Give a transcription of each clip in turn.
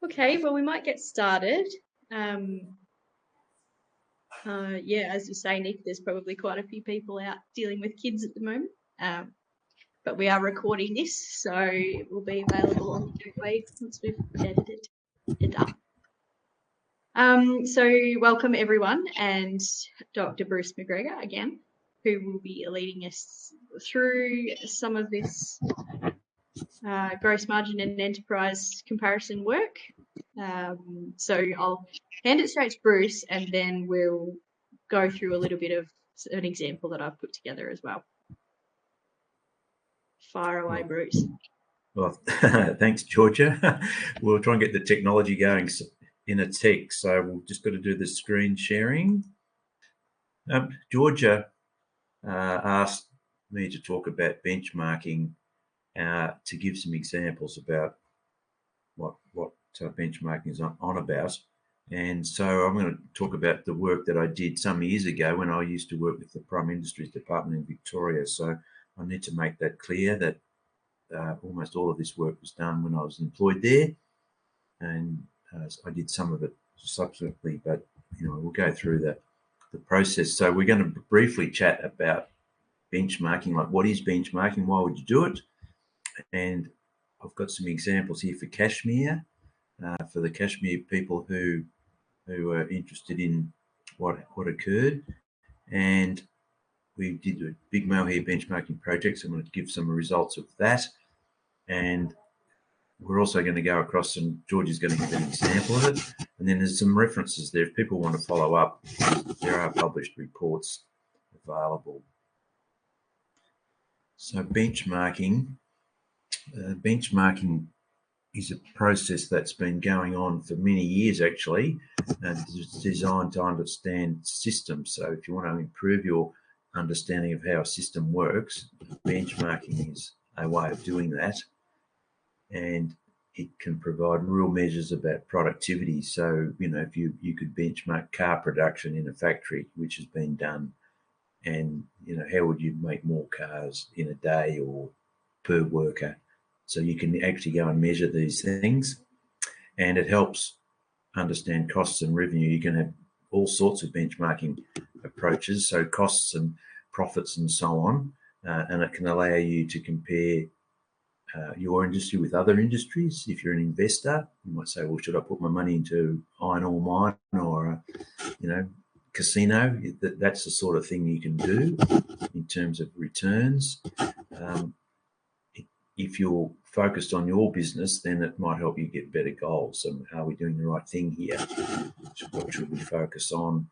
Okay, well, we might get started. Yeah, as you say, Nick, there's probably quite a few people out dealing with kids at the moment. But we are recording this, so it will be available on the gateway once we've edited it up. So welcome everyone, and Dr. Bruce McGregor again, who will be leading us through some of this gross margin and enterprise comparison work. So I'll hand it straight to Bruce, and then we'll go through a little bit of an example that I've put together as well. Fire away, Bruce. Well, thanks, Georgia. We'll try and get the technology going in a tick. So we've just got to do the screen sharing. Georgia asked me to talk about benchmarking to give some examples about what benchmarking is on about. And so I'm going to talk about the work that I did some years ago when I used to work with the Prime Industries Department in Victoria. So I need to make that clear that almost all of this work was done when I was employed there, and I did some of it subsequently, but we'll go through the process. So we're going to briefly chat about benchmarking, like what is benchmarking, why would you do it, and I've got some examples here for cashmere, for the cashmere people who are interested in what occurred. And we did a big mohair benchmarking project, so I'm going to give some results of that. And we're also going to go across, and George is going to give an example of it. And then there's some references there. If people want to follow up, there are published reports available. So benchmarking is a process that's been going on for many years, actually, and it's designed to understand systems. So if you want to improve your understanding of how a system works, benchmarking is a way of doing that. And it can provide real measures about productivity. So, if you could benchmark car production in a factory, which has been done, and, how would you make more cars in a day or per worker? So you can actually go and measure these things, and it helps understand costs and revenue. You can have all sorts of benchmarking approaches, so costs and profits and so on, and it can allow you to compare your industry with other industries. If you're an investor, you might say, well, should I put my money into iron ore mine or casino? That's the sort of thing you can do in terms of returns. If you're focused on your business, then it might help you get better goals. And are we doing the right thing here? What should we focus on?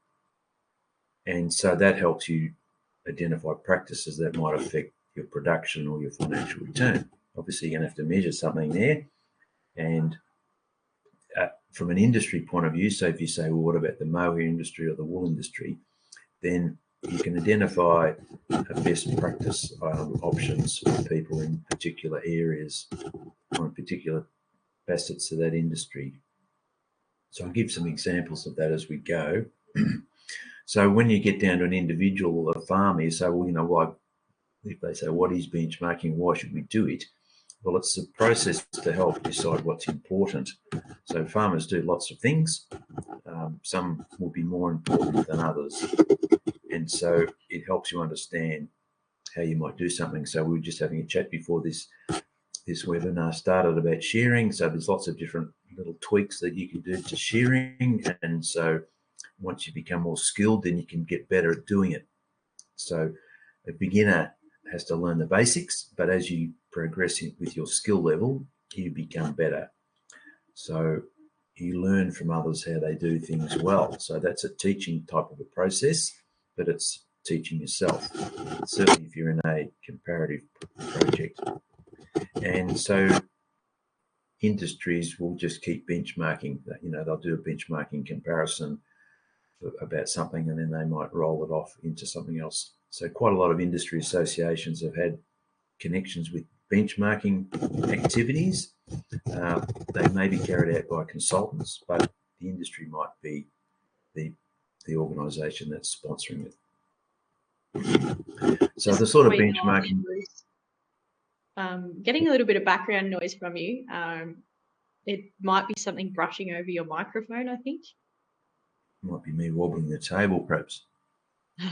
And so that helps you identify practices that might affect your production or your financial return. Obviously, you're going to have to measure something there. And from an industry point of view, so if you say, well, what about the mohair industry or the wool industry, then you can identify best practice options for people in particular areas or in particular facets of that industry. So I'll give some examples of that as we go. So when you get down to an individual or a farmer, you say, well, if they say, what is benchmarking? Why should we do it? Well, it's a process to help decide what's important. So farmers do lots of things. Some will be more important than others. And so it helps you understand how you might do something. So we were just having a chat before this webinar started about shearing. So there's lots of different little tweaks that you can do to shearing. And so once you become more skilled, then you can get better at doing it. So a beginner has to learn the basics, but as you progress with your skill level, you become better. So you learn from others how they do things well. So that's a teaching type of a process, but it's teaching yourself, certainly if you're in a comparative project. And so industries will just keep benchmarking. They'll do a benchmarking comparison about something, and then they might roll it off into something else. So quite a lot of industry associations have had connections with benchmarking activities. They may be carried out by consultants, but the industry might be the organisation that's sponsoring it. So the sort of benchmarking. Getting a little bit of background noise from you. It might be something brushing over your microphone, I think. Might be me wobbling the table, perhaps. Do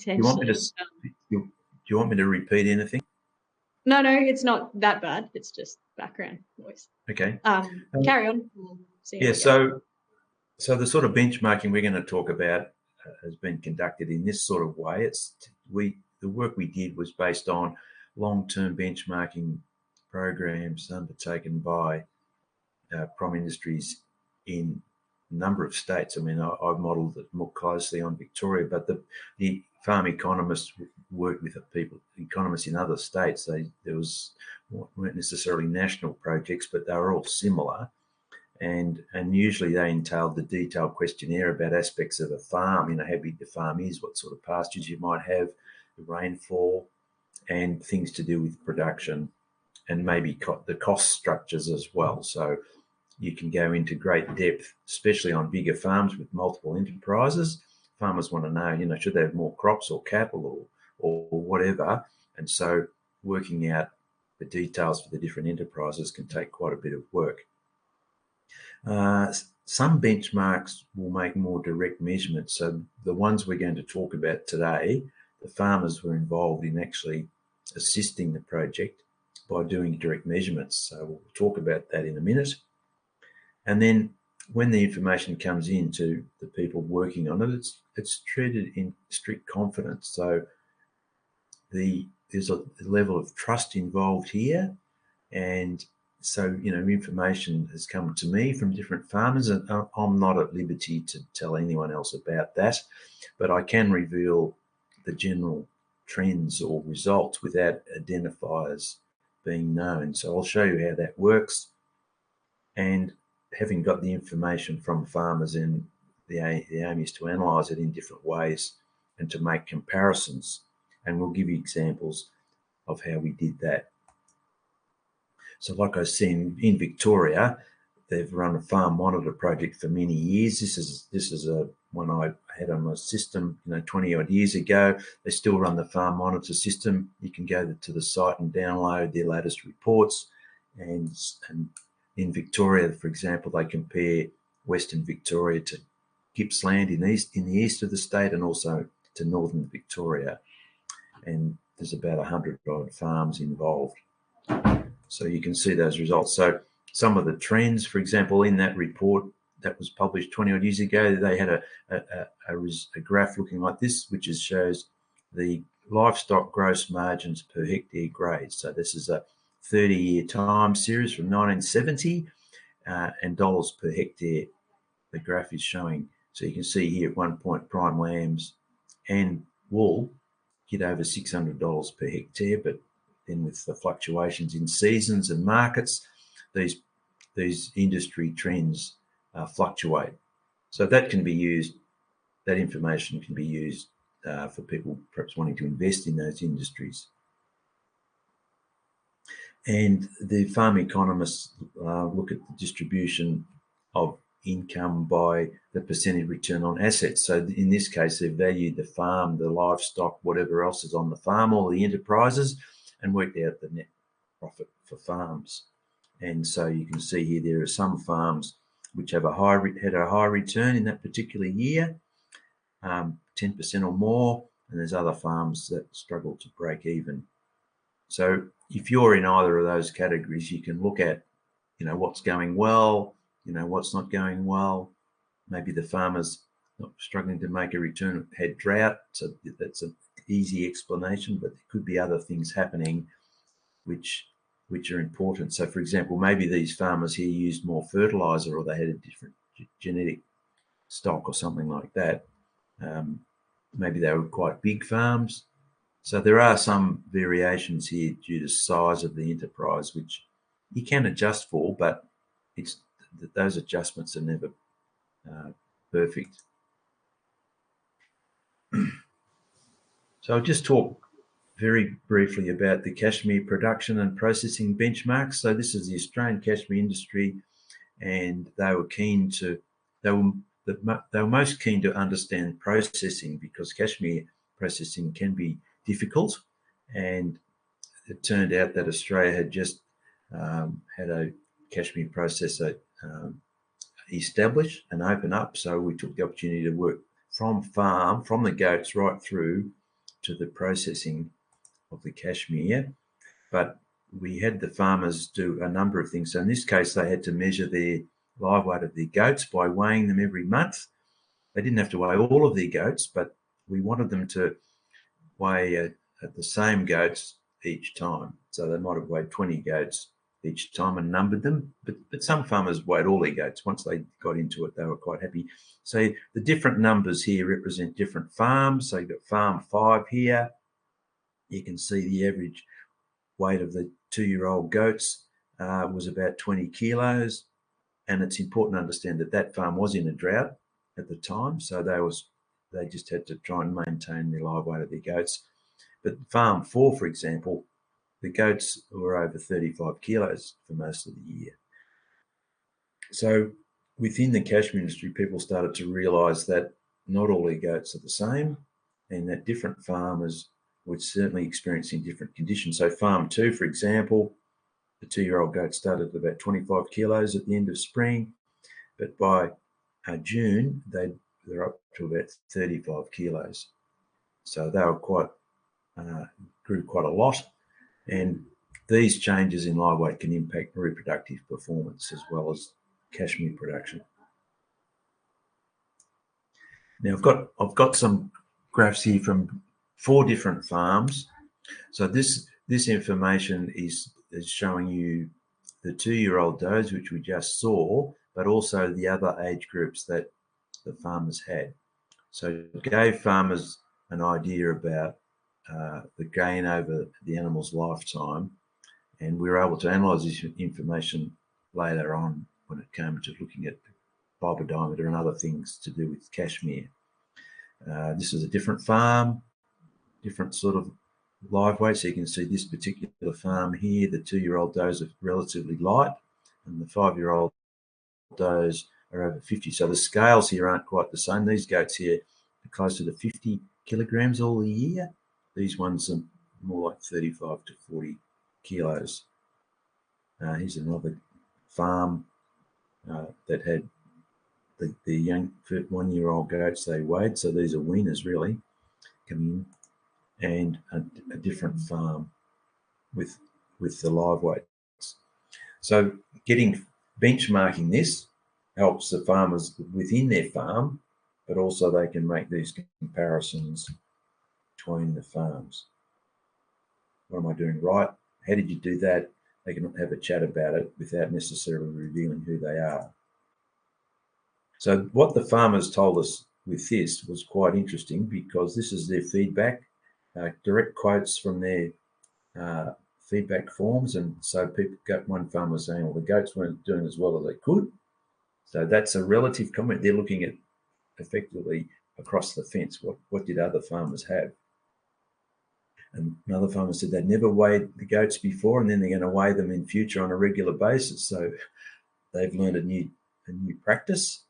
you want me to? Potentially. Do you want me to repeat anything? No, it's not that bad. It's just background noise. Okay. Carry on. We'll see how Yeah. we go. So the sort of benchmarking we're going to talk about has been conducted in this sort of way. The work we did was based on long-term benchmarking programs undertaken by Prom Industries in a number of states. I mean, I've modelled it more closely on Victoria, but the farm economists worked with economists in other states. There weren't necessarily national projects, but they were all similar. And usually they entailed the detailed questionnaire about aspects of a farm, you know, how big the farm is, what sort of pastures you might have, the rainfall, and things to do with production, and maybe the cost structures as well. So you can go into great depth, especially on bigger farms with multiple enterprises. Farmers want to know, you know, should they have more crops or cattle or whatever. And so working out the details for the different enterprises can take quite a bit of work. Some benchmarks will make more direct measurements. So the ones we're going to talk about today, the farmers were involved in actually assisting the project by doing direct measurements. So we'll talk about that in a minute. And then when the information comes in to the people working on it, it's treated in strict confidence. So there's a level of trust involved here. And so, you know, information has come to me from different farmers, and I'm not at liberty to tell anyone else about that, but I can reveal the general trends or results without identifiers being known. So I'll show you how that works. And having got the information from farmers, and the aim is to analyse it in different ways and to make comparisons. And we'll give you examples of how we did that. So like I said, in Victoria, they've run a farm monitor project for many years. This is a one I had on my system, you know, 20 odd years ago. They still run the farm monitor system. You can go to the site and download their latest reports. And in Victoria, for example, they compare Western Victoria to Gippsland in the east of the state, and also to Northern Victoria. And there's about 100 odd farms involved. So you can see those results. So some of the trends, for example, in that report that was published 20 odd years ago, they had a graph looking like this, which shows the livestock gross margins per hectare grade. So this is a 30-year time series from 1970, and dollars per hectare the graph is showing. So you can see here at one point prime lambs and wool get over $600 per hectare, but then with the fluctuations in seasons and markets, these industry trends fluctuate. So that can be used, that information can be used for people perhaps wanting to invest in those industries. And the farm economists look at the distribution of income by the percentage return on assets. So in this case, they've valued the farm, the livestock, whatever else is on the farm, all the enterprises, and worked out the net profit for farms. And so you can see here there are some farms which have had a high return in that particular year, 10% or more, and there's other farms that struggle to break even. So if you're in either of those categories, you can look at, you know, what's going well, you know, what's not going well. Maybe the farmer's not struggling to make a return, had drought, so that's an easy explanation, but there could be other things happening which are important. So for example, maybe these farmers here used more fertilizer, or they had a different genetic stock or something like that. Maybe they were quite big farms. So there are some variations here due to size of the enterprise, which you can adjust for, but those adjustments are never perfect. So I'll just talk very briefly about the cashmere production and processing benchmarks. So this is the Australian cashmere industry, and they were most keen to understand processing, because cashmere processing can be difficult, and it turned out that Australia had just had a cashmere processor establish and open up. So we took the opportunity to work from farm, from the goats right through to the processing of the cashmere. But we had the farmers do a number of things. So in this case, they had to measure their live weight of their goats by weighing them every month. They didn't have to weigh all of their goats, but we wanted them to weigh at the same goats each time. So they might have weighed 20 goats each time and numbered them, but some farmers weighed all their goats. Once they got into it, they were quite happy. So the different numbers here represent different farms. So you've got farm 5 here. You can see the average weight of the 2-year-old goats was about 20 kilos. And it's important to understand that that farm was in a drought at the time. So they just had to try and maintain the live weight of their goats. But farm 4, for example, the goats were over 35 kilos for most of the year. So within the cashmere industry, people started to realise that not all their goats are the same, and that different farmers were certainly experiencing different conditions. So farm 2, for example, the 2-year-old goat started at about 25 kilos at the end of spring, but by June, they're up to about 35 kilos. So they were grew quite a lot. And these changes in live weight can impact reproductive performance as well as cashmere production. Now I've got some graphs here from 4 different farms. So this information is showing you the 2-year-old does, which we just saw, but also the other age groups that the farmers had. So it gave farmers an idea about the gain over the animal's lifetime, and we were able to analyse this information later on when it came to looking at fibre diameter and other things to do with cashmere. This is a different farm, different sort of live weight. So you can see this particular farm here, the 2-year-old does are relatively light, and the 5-year-old does are over 50. So the scales here aren't quite the same. These goats here are closer to 50 kilograms all the year. These ones are more like 35 to 40 kilos. Here's another farm that had the young 1-year-old goats they weighed. So these are weaners really coming in, and a different farm with the live weights. So benchmarking this helps the farmers within their farm, but also they can make these comparisons between the farms. What am I doing right? How did you do that? They can have a chat about it without necessarily revealing who they are. So what the farmers told us with this was quite interesting, because this is their feedback, direct quotes from their feedback forms. And so people got one farmer saying, well, the goats weren't doing as well as they could. So that's a relative comment. They're looking at effectively across the fence. What did other farmers have? And another farmer said they'd never weighed the goats before, and then they're going to weigh them in future on a regular basis. So they've learned a new practice.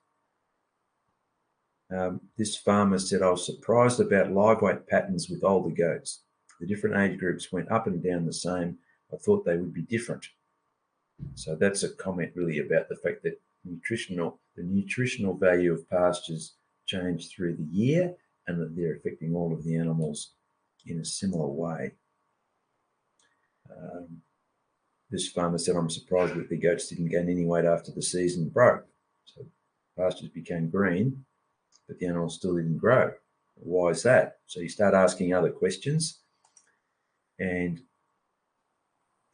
This farmer said, I was surprised about live weight patterns with older goats. The different age groups went up and down the same. I thought they would be different. So that's a comment really about the fact that the nutritional value of pastures change through the year, and that they're affecting all of the animals in a similar way. This farmer said, I'm surprised that the goats didn't gain any weight after the season broke. So pastures became green, but the animals still didn't grow. Why is that? So you start asking other questions. And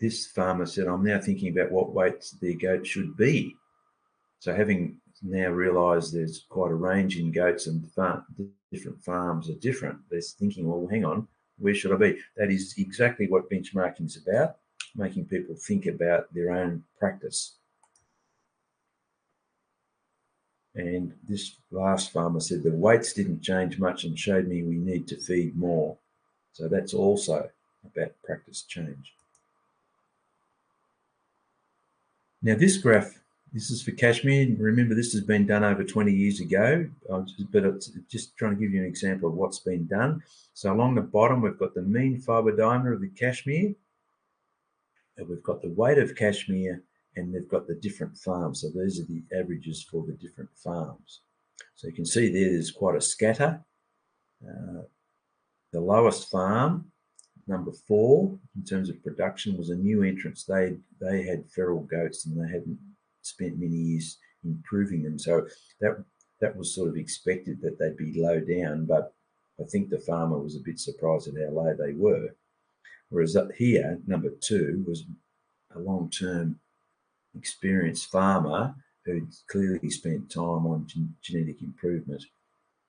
this farmer said, I'm now thinking about what weights their goat should be. So having now realised there's quite a range in goats, and different farms are different, they're thinking, well, hang on, where should I be? That is exactly what benchmarking is about, making people think about their own practice. And this last farmer said the weights didn't change much and showed me we need to feed more. So that's also about practice change. Now this graph, this is for cashmere. Remember, this has been done over 20 years ago, but it's just trying to give you an example of what's been done. So along the bottom, we've got the mean fibre diameter of the cashmere, and we've got the weight of cashmere and they've got the different farms. So these are the averages for the different farms. So you can see there's quite a scatter. The lowest farm, number 4, in terms of production, was a new entrance. They had feral goats and they hadn't spent many years improving them. So that was sort of expected that they'd be low down, but I think the farmer was a bit surprised at how low they were. Whereas up here, number 2 was a long-term experienced farmer who clearly spent time on genetic improvement.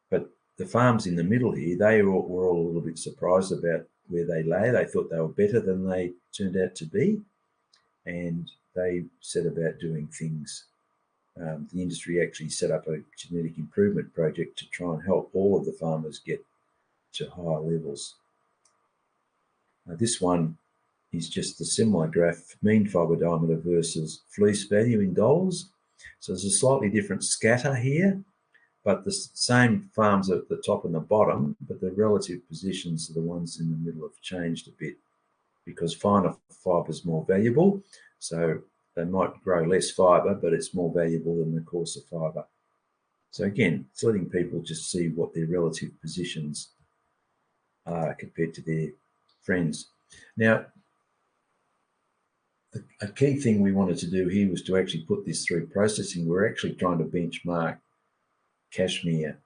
But the farms in the middle here, they were all a little bit surprised about where they lay. They thought they were better than they turned out to be, and they set about doing things. The industry actually set up a genetic improvement project to try and help all of the farmers get to higher levels. This one is just a similar graph, mean fibre diameter versus fleece value in dollars. So there's a slightly different scatter here, but the same farms at the top and the bottom, but the relative positions of the ones in the middle have changed a bit because finer fibre is more valuable. So they might grow less fibre, but it's more valuable than the coarser fibre. So again, it's letting people just see what their relative positions are compared to their friends. Now, a key thing we wanted to do here was to actually put this through processing. We're actually trying to benchmark cashmere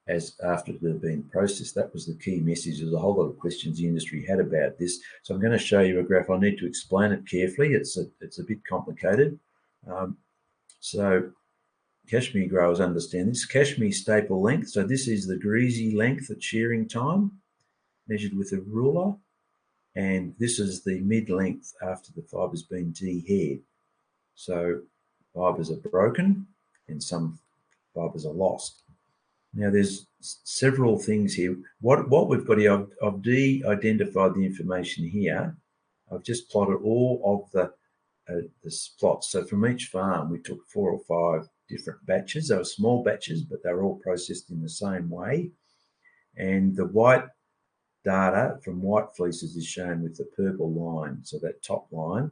as after it had been processed. That was the key message. There's a whole lot of questions the industry had about this. So I'm going to show you a graph. I need to explain it carefully. It's a bit complicated. So cashmere growers understand this. Cashmere staple length. So this is the greasy length at shearing time, measured with a ruler. And this is the mid-length after the fiber's been de-haired. So fibers are broken and some fibers are lost. Now there's several things here. What we've got here, I've de-identified the information here. I've just plotted all of the plots. So from each farm, we took 4 or 5 different batches. They were small batches, but they were all processed in the same way. And the white data from white fleeces is shown with the purple line. So that top line,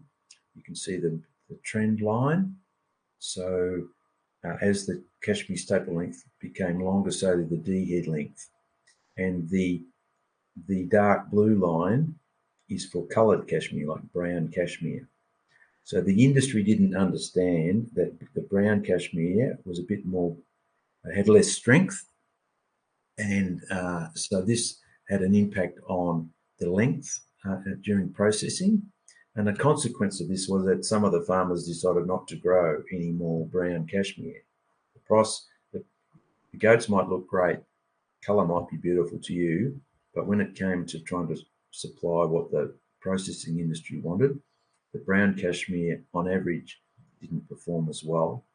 you can see the trend line. So as the cashmere staple length became longer, so did the de-head length. And the dark blue line is for coloured cashmere, like brown cashmere. So the industry didn't understand that the brown cashmere was a bit more, had less strength. And so this had an impact on the length during processing. And the consequence of this was that some of the farmers decided not to grow any more brown cashmere. The goats might look great, colour might be beautiful to you, but when it came to trying to supply what the processing industry wanted, the brown cashmere on average didn't perform as well.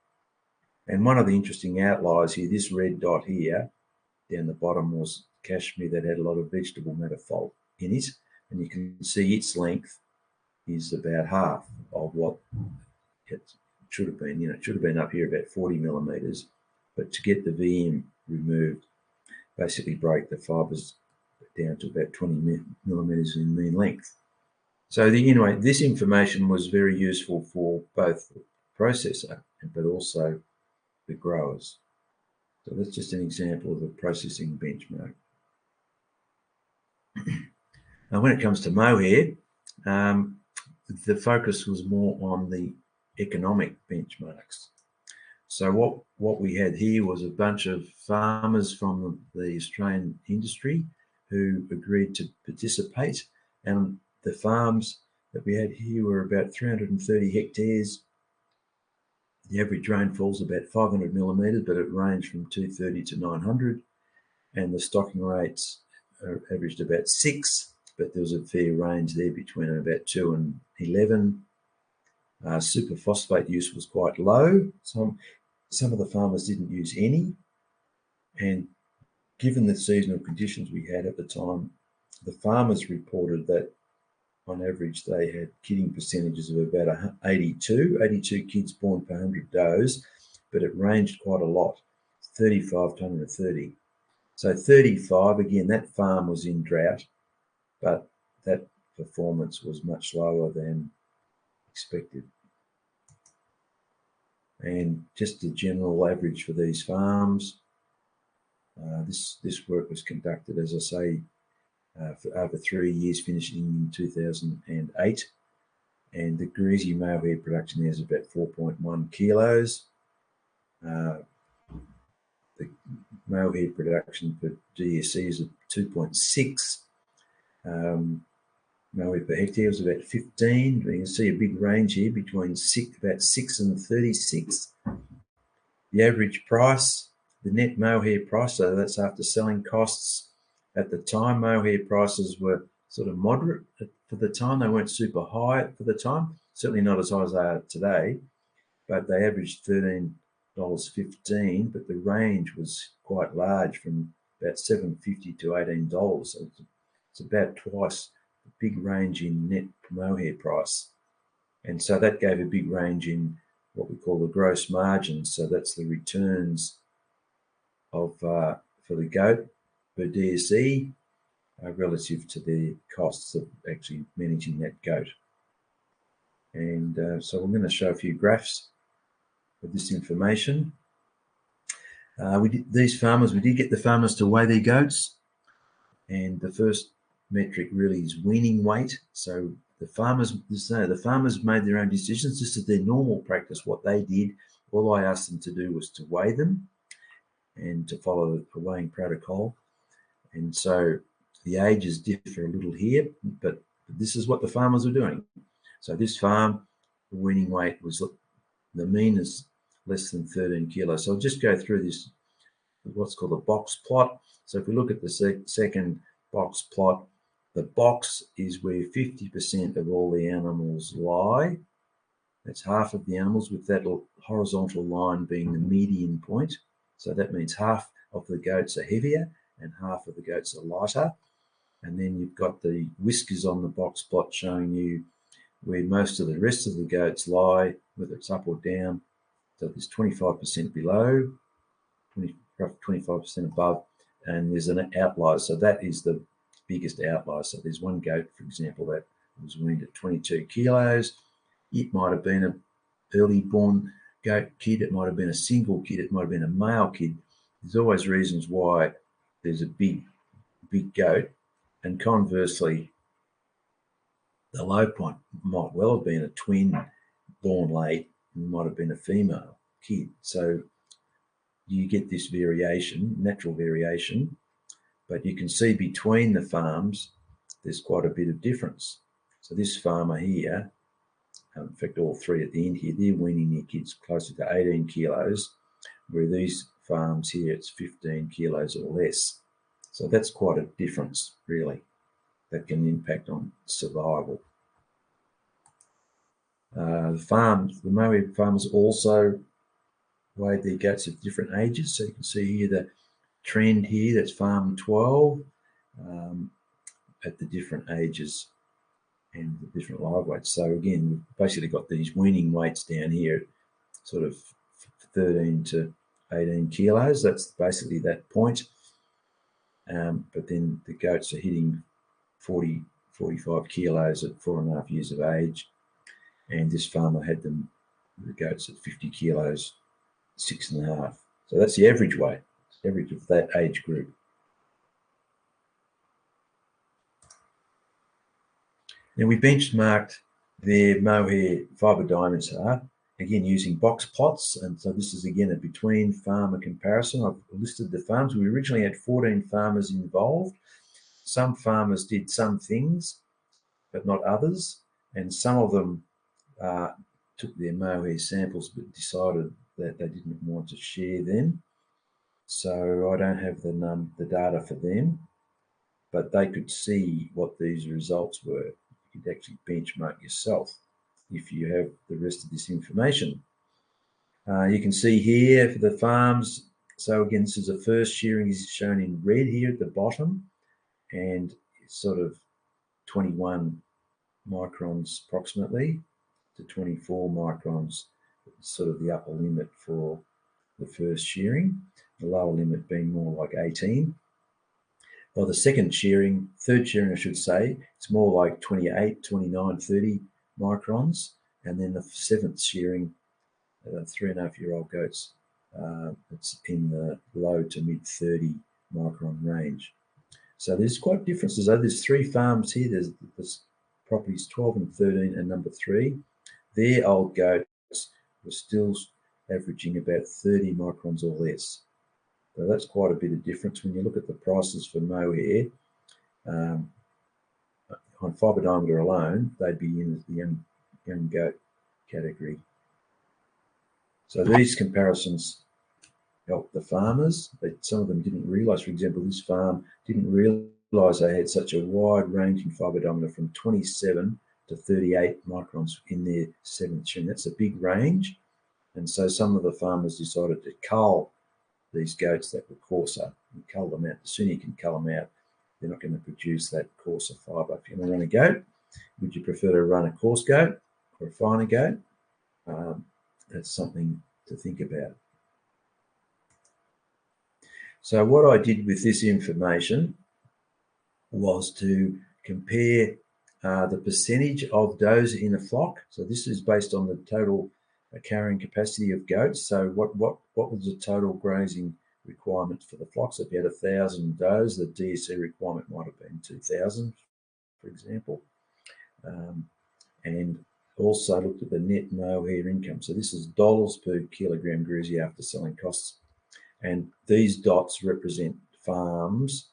And one of the interesting outliers here, this red dot here, down the bottom, was cashmere that had a lot of vegetable matter in it, and you can see its length is about half of what it should have been. It should have been up here about 40 millimeters, but to get the VM removed, basically break the fibers down to about 20 millimeters in mean length. So anyway, this information was very useful for both the processor but also the growers. So that's just an example of a processing benchmark. Now, when it comes to mohair, the focus was more on the economic benchmarks. So what we had here was a bunch of farmers from the Australian industry who agreed to participate, and the farms that we had here were about 330 hectares. The average rainfall is about 500 millimetres, but it ranged from 230 to 900, and the stocking rates averaged about 6, but there was a fair range there between about 2 and 11. Superphosphate use was quite low. Some of the farmers didn't use any, and given the seasonal conditions we had at the time, the farmers reported that on average they had kidding percentages of about 82 kids born per 100 does, but it ranged quite a lot, 35 to 130. So 35, again, that farm was in drought, but that performance was much lower than expected. And just the general average for these farms. This work was conducted, as I say, for over 3 years, finishing in 2008. And the greasy mohair production there is about 4.1 kilos. The mohair production for DSC is at 2.6. Mohair per hectare is about 15. You can see a big range here between about 6 and 36. The average price, the net mohair price, so that's after selling costs. At the time, mohair prices were sort of moderate for the time. They weren't super high for the time, certainly not as high as they are today, but they averaged $13.15, but the range was quite large, from about $7.50 to $18. So it's about twice the big range in net mohair price. And so that gave a big range in what we call the gross margin. So that's the returns of for the goat per DSE relative to the costs of actually managing that goat. And so we're going to show a few graphs of this information. We did get the farmers to weigh their goats, and the first metric really is weaning weight. So the farmers made their own decisions. This is their normal practice, what they did. All I asked them to do was to weigh them and to follow the weighing protocol. And so the ages differ a little here, but this is what the farmers were doing. So this farm, the weaning weight was, the mean is less than 13 kilos. So I'll just go through this, what's called a box plot. So if we look at the second box plot, the box is where 50% of all the animals lie. That's half of the animals, with that horizontal line being the median point. So that means half of the goats are heavier and half of the goats are lighter. And then you've got the whiskers on the box plot showing you where most of the rest of the goats lie, whether it's up or down. So there's 25% below, 25% above, and there's an outlier. So that is the biggest outlier. So there's one goat, for example, that was weaned at 22 kilos. It might have been an early born goat kid. It might have been a single kid. It might have been a male kid. There's always reasons why there's a big goat. And conversely, the low point might well have been a twin born late, and might have been a female kid. So you get this variation, natural variation, but you can see between the farms, there's quite a bit of difference. So this farmer here, in fact, all three at the end here, they're weaning their kids closer to 18 kilos, where these farms here, it's 15 kilos or less. So that's quite a difference, really, that can impact on survival. The mohair farmers also weighed their goats of different ages. So you can see here the trend here, that's farm 12, at the different ages and the different live weights. So again, we've basically got these weaning weights down here, sort of 13 to 18 kilos. That's basically that point. But then the goats are hitting 40, 45 kilos at 4.5 years of age. And this farmer had the goats at 50 kilos, 6.5. So that's the average weight, average of that age group. Now we benchmarked their mohair fibre diameter, again using box plots. And so this is again a between farmer comparison. I've listed the farms. We originally had 14 farmers involved. Some farmers did some things, but not others. And some of them took their mohair samples but decided that they didn't want to share them. So I don't have the data for them, but they could see what these results were. You could actually benchmark yourself if you have the rest of this information. You can see here for the farms. So again, this is the first shearing is shown in red here at the bottom, and it's sort of 21 microns approximately to 24 microns, sort of the upper limit for the first shearing, the lower limit being more like 18. By the third shearing, I should say, it's more like 28, 29, 30 microns. And then the seventh shearing, 3.5-year-old goats. It's in the low to mid 30 micron range. So there's quite differences. There's 3 farms here. There's properties 12 and 13 and number 3. Their old goats were still averaging about 30 microns or less. So that's quite a bit of difference. When you look at the prices for mohair, on fibre diameter alone, they'd be in the young goat category. So these comparisons help the farmers. Some of them didn't realise, for example, this farm didn't realise they had such a wide ranging fibre diameter from 27 to 38 microns in their 7th tune. That's a big range. And so some of the farmers decided to cull these goats that were coarser and cull them out. The sooner you can cull them out, they're not going to produce that coarser fibre. If you're going to run a goat, would you prefer to run a coarse goat or a finer goat? That's something to think about. So what I did with this information was to compare the percentage of does in a flock. So this is based on the total carrying capacity of goats. So what was the total grazing requirement for the flocks? If you had 1,000 does, the DSC requirement might have been 2,000, for example. And also looked at the net mohair income. So this is dollars per kilogram greasy after selling costs. And these dots represent farms.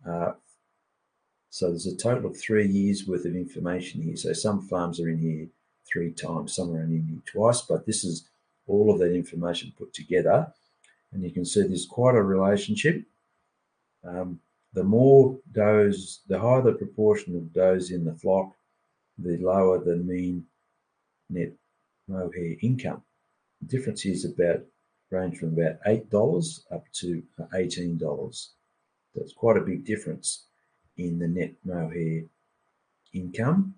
So there's a total of 3 years worth of information here. So some farms are in here 3 times, some are only in here twice, but this is all of that information put together. And you can see there's quite a relationship. The more does, the higher the proportion of does in the flock, the lower the mean net mohair income. The difference here is range from about $8 up to $18. That's quite a big difference in the net mohair income.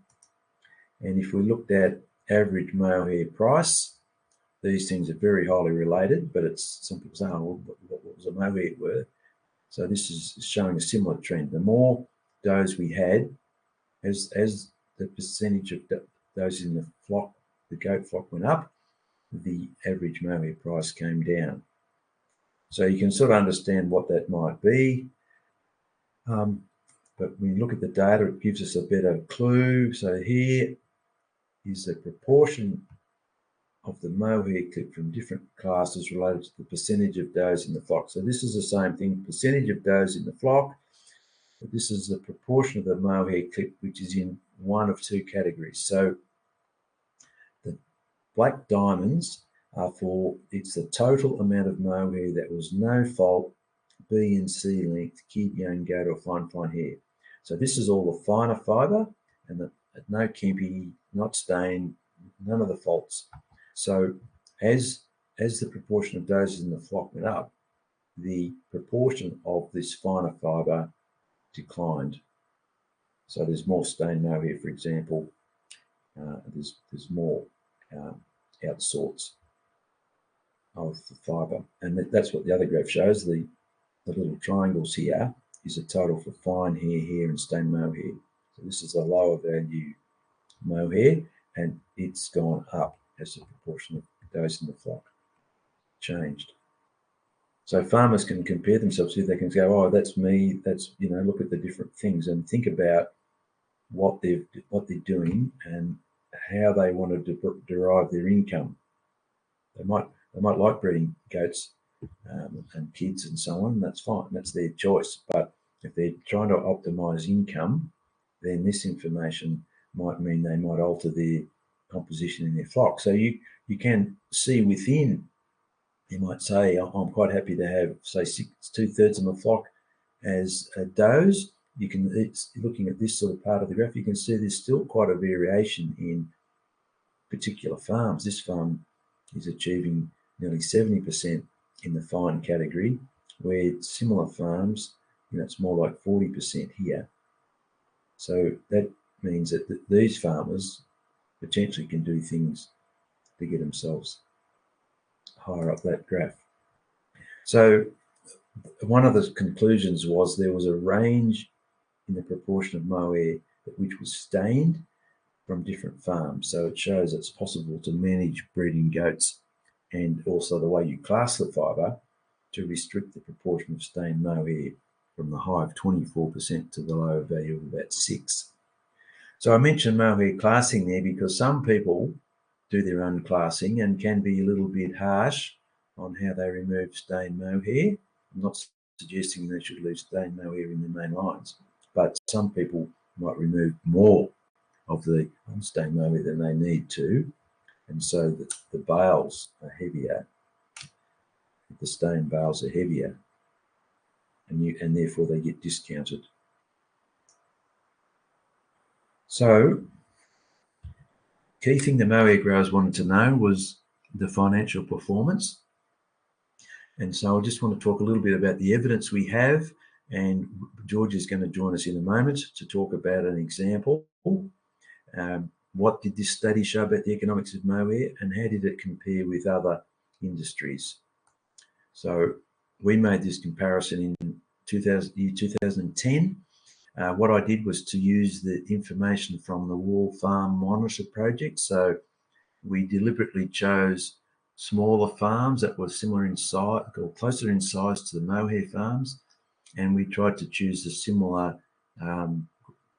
And if we looked at average mohair price, these things are very highly related, but it's some people say, oh, what was a mohair worth? So this is showing a similar trend. The more does we had, as the percentage of those in the flock, the goat flock went up, the average mohair price came down. So you can sort of understand what that might be. But when you look at the data, it gives us a better clue. So here is the proportion of the mohair clip from different classes related to the percentage of does in the flock. So this is the same thing, percentage of does in the flock. But this is the proportion of the mohair clip, which is in one of 2 categories. So the black diamonds are it's the total amount of mohair that was no fault, B and C length, kid, young goat, or fine hair. So this is all the finer fibre, and no kimpy, not stained, none of the faults. So as the proportion of does in the flock went up, the proportion of this finer fibre declined. So there's more stained mohair, for example. There's more out sorts of the fibre, and that's what the other graph shows. The little triangles here is a total for fine hair, and stained mohair. So this is a lower value mohair, and it's gone up as the proportion of does in the flock changed. So farmers can compare themselves with. They can go, oh, that's me. That's, look at the different things and think about what they're doing and how they want to derive their income. They might like breeding goats and kids and so on. That's fine. That's their choice. But if they're trying to optimize income, then this information might mean they might alter their composition in their flock. So you can see within. You might say, I'm quite happy to have, say, 2/3 of my flock as does. Looking at this sort of part of the graph, you can see there's still quite a variation in particular farms. This farm is achieving nearly 70% in the fine category, where similar farms, it's more like 40% here. So that means that these farmers potentially can do things to get themselves higher up that graph. So one of the conclusions was there was a range in the proportion of mohair which was stained, from different farms. So it shows it's possible to manage breeding goats, and also the way you class the fibre to restrict the proportion of stained mohair from the high of 24% to the lower value of about 6. So I mentioned mohair classing there because some people do their own classing and can be a little bit harsh on how they remove stained mohair. I'm not suggesting they should leave stained mohair in their main lines, but some people might remove more of the unstained mohair than they need to, and so the bales are heavier. The stained bales are heavier, and therefore they get discounted. So, key thing the mohair growers wanted to know was the financial performance. And so I just want to talk a little bit about the evidence we have, and George is going to join us in a moment to talk about an example. What did this study show about the economics of mohair, and how did it compare with other industries? So we made this comparison in 2010. What I did was to use the information from the Wool Farm Monitor project. So we deliberately chose smaller farms that were similar in size or closer in size to the mohair farms, and we tried to choose a similar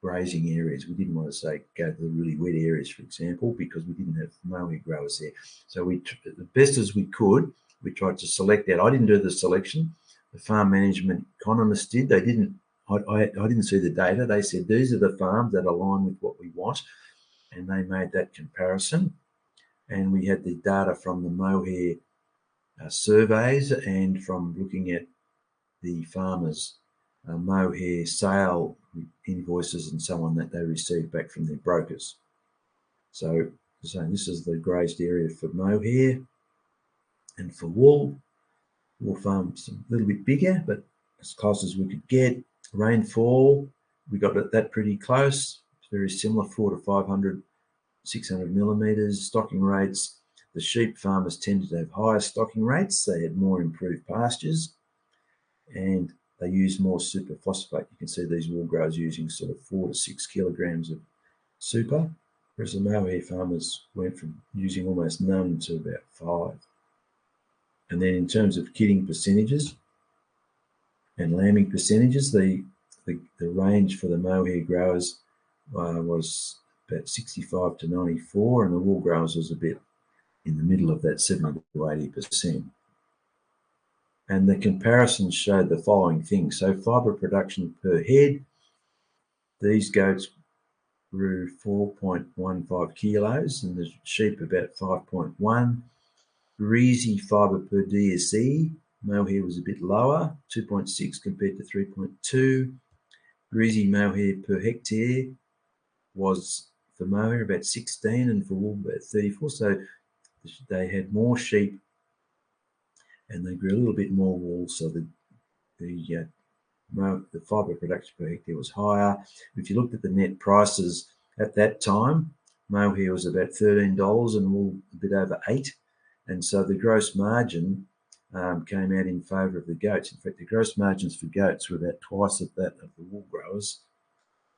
grazing areas. We didn't want to say go to the really wet areas, for example, because we didn't have mohair growers there. So we, the best as we could, we tried to select that. I didn't do the selection. The farm management economists did. They didn't. I didn't see the data. They said these are the farms that align with what we want, and they made that comparison. And we had the data from the mohair surveys and from looking at the farmers' mohair sale invoices and so on that they received back from their brokers. So this is the grazed area for mohair, and for wool farms a little bit bigger, but as close as we could get. Rainfall, we got that pretty close. It's very similar, 400 to 500, 600 millimetres. Stocking rates, the sheep farmers tended to have higher stocking rates. They had more improved pastures, and they used more superphosphate. You can see these wool growers using sort of 4 to 6 kilograms of super, whereas the mohair farmers went from using almost none to about 5. And then in terms of kidding percentages and lambing percentages, the range for the mohair growers was about 65 to 94, and the wool growers was a bit in the middle of that 70 to 80%. And the comparisons showed the following things. So fibre production per head, these goats grew 4.15 kilos, and the sheep about 5.1. Greasy fibre per DSE, mohair was a bit lower, 2.6 compared to 3.2. Greasy mohair per hectare was for mohair about 16 and for wool about 34. So they had more sheep and they grew a little bit more wool. So the fibre production per hectare was higher. If you looked at the net prices at that time, mohair was about $13 and wool a bit over $8. And so the gross margin came out in favour of the goats. In fact, the gross margins for goats were about twice of that of the wool growers,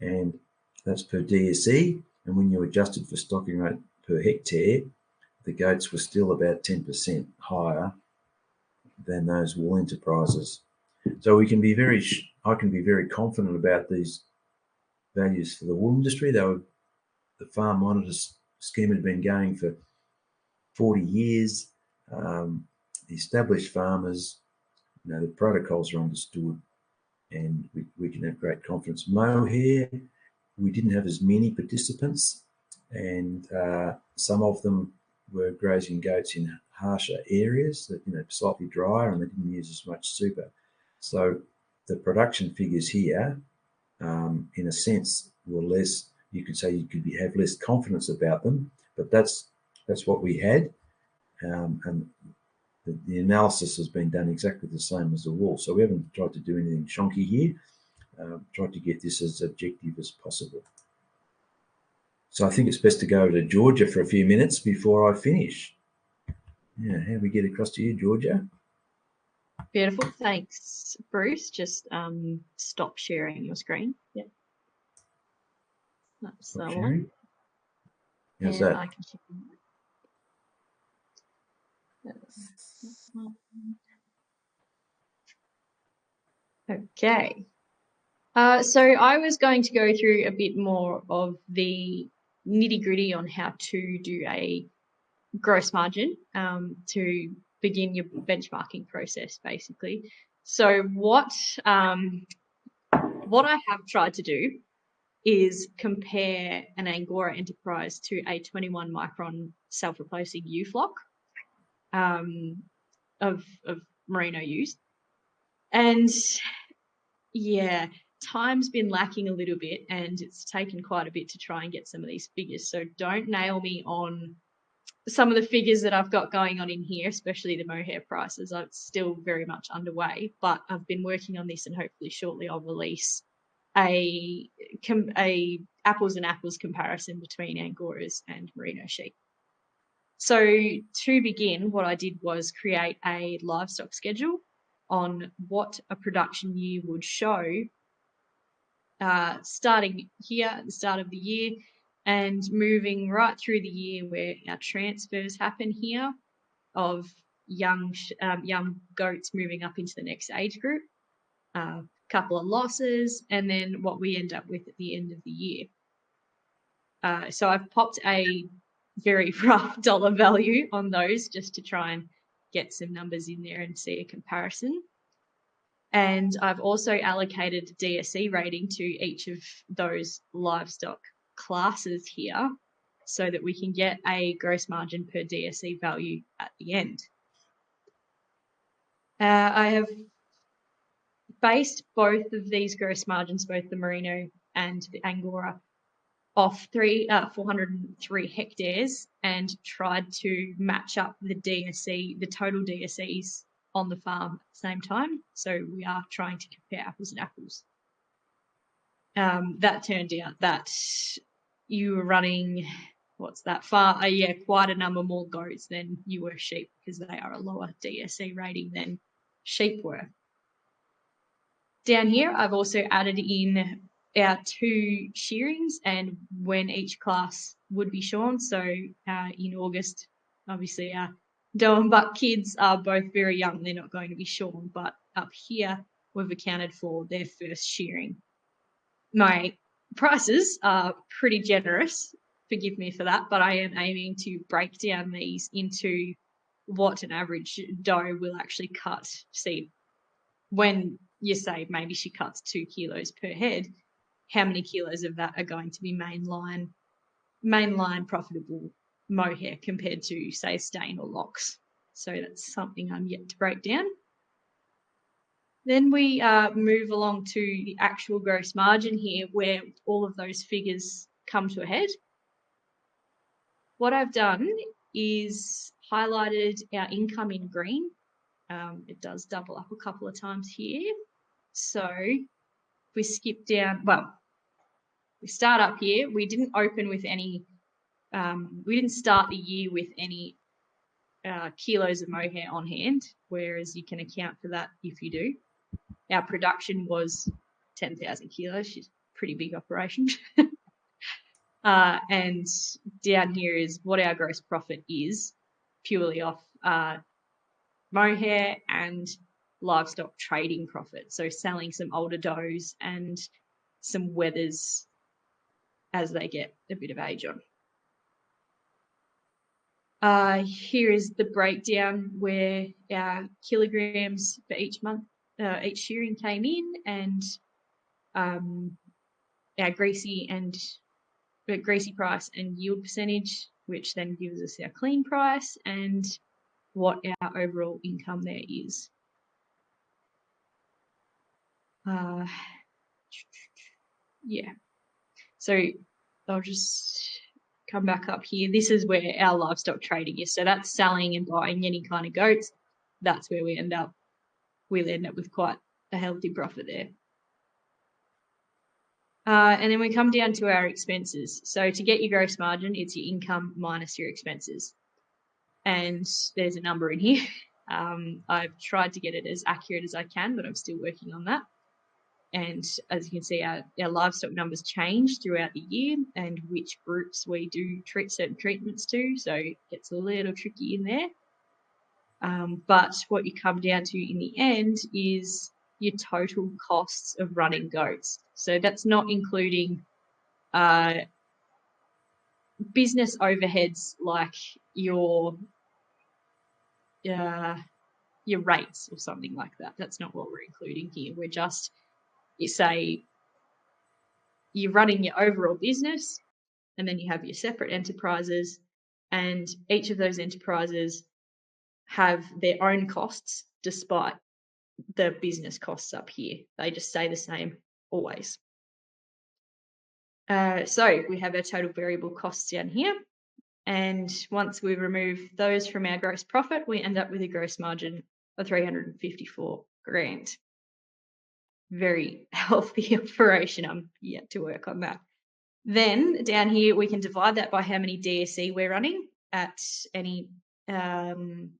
and that's per DSE. And when you adjusted for stocking rate per hectare, the goats were still about 10% higher than those wool enterprises. So I can be very confident about these values for the wool industry. The farm monitor scheme had been going for 40 years. The established farmers, the protocols are understood, and we can have great confidence. Mohair, we didn't have as many participants, and some of them were grazing goats in harsher areas that slightly drier, and they didn't use as much super. So the production figures here, in a sense, were less. You could say you could have less confidence about them, but that's what we had, and the analysis has been done exactly the same as the wool. So we haven't tried to do anything shonky here. Tried to get this as objective as possible. So I think it's best to go to Georgia for a few minutes before I finish. Yeah, how do we get across to you, Georgia? Beautiful. Thanks, Bruce. Just stop sharing your screen. Yeah. That's Stop the sharing. one. How's and that? I can check in. Okay. So I was going to go through a bit more of the nitty-gritty on how to do a gross margin to begin your benchmarking process, basically. So what I have tried to do is compare an Angora enterprise to a 21 micron self-replacing ewe flock of merino ewes. And yeah, time's been lacking a little bit, and it's taken quite a bit to try and get some of these figures. So don't nail me on some of the figures that I've got going on in here, especially the mohair prices. It's still very much underway, but I've been working on this, and hopefully shortly I'll release a apples and apples comparison between Angoras and merino sheep. So to begin, what I did was create a livestock schedule on what a production year would show, starting here at the start of the year and moving right through the year, where our transfers happen here of young goats moving up into the next age group, a couple of losses, and then what we end up with at the end of the year. So I've popped a very rough dollar value on those just to try and get some numbers in there and see a comparison. And I've also allocated a DSE rating to each of those livestock classes here so that we can get a gross margin per DSE value at the end. I have based both of these gross margins, both the merino and the Angora, off 403 hectares, and tried to match up the total DSEs on the farm at the same time. So we are trying to compare apples and apples. That turned out that you were running, quite a number more goats than you were sheep, because they are a lower DSE rating than sheep were. Down here, I've also added in our 2 shearings and when each class would be shorn. So in August, obviously our doe and buck kids are both very young. They're not going to be shorn, but up here we've accounted for their first shearing. My prices are pretty generous, forgive me for that, but I am aiming to break down these into what an average doe will actually cut. See, when you say maybe she cuts 2 kilos per head, how many kilos of that are going to be mainline profitable mohair compared to, say, stain or locks? So that's something I'm yet to break down. Then we move along to the actual gross margin here, where all of those figures come to a head. What I've done is highlighted our income in green. It does double up a couple of times here. So if we skip down, we start up here. We didn't open with any, we didn't start the year with any kilos of mohair on hand, whereas you can account for that if you do. Our production was 10,000 kilos, which is a pretty big operation. And down here is what our gross profit is, purely off mohair and livestock trading profit. So selling some older does and some wethers as they get a bit of age on. Here is the breakdown where our kilograms for each month, each shearing came in, and our greasy price and yield percentage, which then gives us our clean price and what our overall income there is. Yeah, so I'll just come back up here. This is where our livestock trading is. So that's selling and buying any kind of goats. That's where we end up. We'll end up with quite a healthy profit there. And then we come down to our expenses. So to get your gross margin, it's your income minus your expenses. And there's a number in here. I've tried to get it as accurate as I can, but I'm still working on that. and as you can see, our livestock numbers change throughout the year, and which groups we do treat certain treatments to, so it gets a little tricky in there. But what you come down to in the end is your total costs of running goats. So that's not including business overheads like your rates or something like that. That's not what we're including here. We're just, you say you're running your overall business, and then you have your separate enterprises, and each of those enterprises have their own costs despite the business costs up here. They just stay the same always. So we have our total variable costs down here. And once we remove those from our gross profit, we end up with a gross margin of 354 grand. Very healthy operation. I'm yet to work on that. Then down here, we can divide that by how many DSE we're running at any, our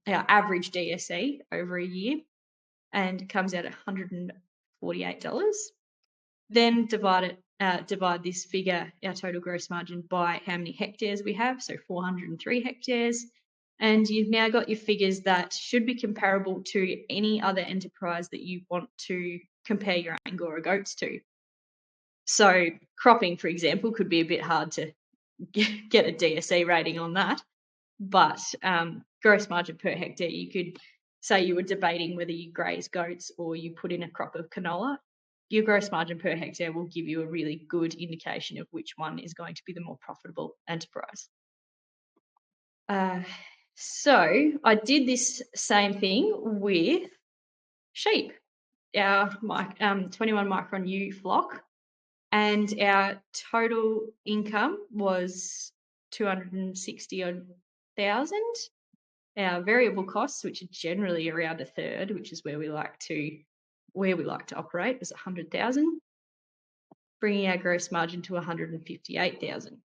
average DSE over a year, and it comes out at $148. Then divide this figure, our total gross margin, by how many hectares we have, so 403 hectares. And you've now got your figures that should be comparable to any other enterprise that you want to compare your Angora goats to. So cropping, for example, could be a bit hard to get a DSE rating on that. But gross margin per hectare, you could say you were debating whether you graze goats or you put in a crop of canola. Your gross margin per hectare will give you a really good indication of which one is going to be the more profitable enterprise. So I did this same thing with sheep, our 21 micron U flock, and our total income was 260,000. Our variable costs, which are generally around a third, which is where we like to operate, was 100,000, bringing our gross margin to 158,000.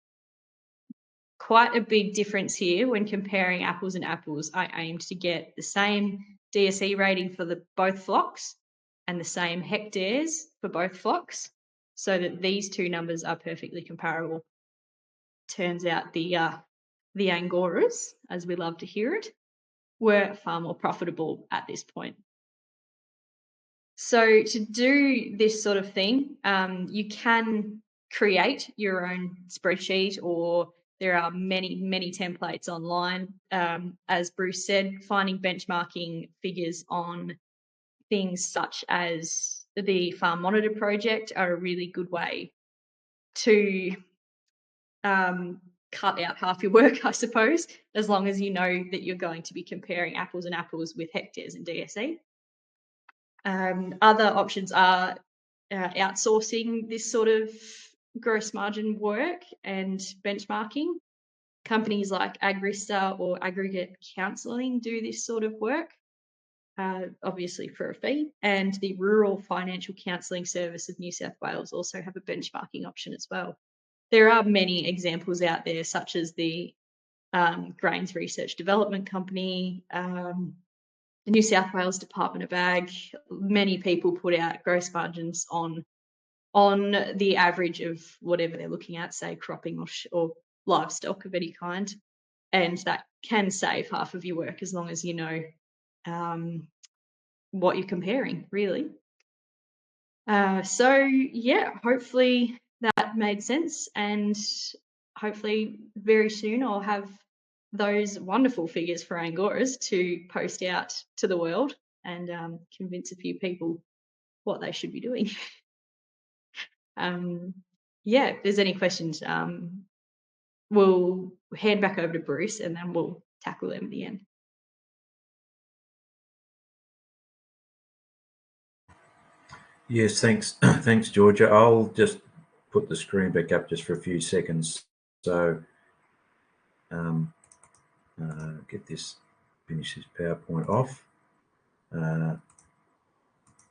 Quite a big difference here when comparing apples and apples. I aimed to get the same DSE rating for both flocks and the same hectares for both flocks, so that these two numbers are perfectly comparable. Turns out the Angoras, as we love to hear it, were far more profitable at this point. So to do this sort of thing, you can create your own spreadsheet, or there are many, many templates online. As Bruce said, finding benchmarking figures on things such as the Farm Monitor project are a really good way to cut out half your work, I suppose, as long as you know that you're going to be comparing apples and apples with hectares and DSE. Other options are outsourcing this sort of gross margin work and benchmarking. Companies like Agrista or Aggregate Counselling do this sort of work, obviously for a fee. And the Rural Financial Counselling Service of New South Wales also have a benchmarking option as well. There are many examples out there, such as the Grains Research Development Company, the New South Wales Department of Ag. Many people put out gross margins on the average of whatever they're looking at, say cropping or livestock of any kind, and that can save half of your work as long as you know what you're comparing, really. So yeah, hopefully that made sense, and hopefully very soon I'll have those wonderful figures for Angoras to post out to the world and convince a few people what they should be doing. Yeah, if there's any questions, we'll hand back over to Bruce and then we'll tackle them at the end. Yes, thanks, thanks, Georgia. I'll just put the screen back up just for a few seconds. So, get this, finish this PowerPoint off.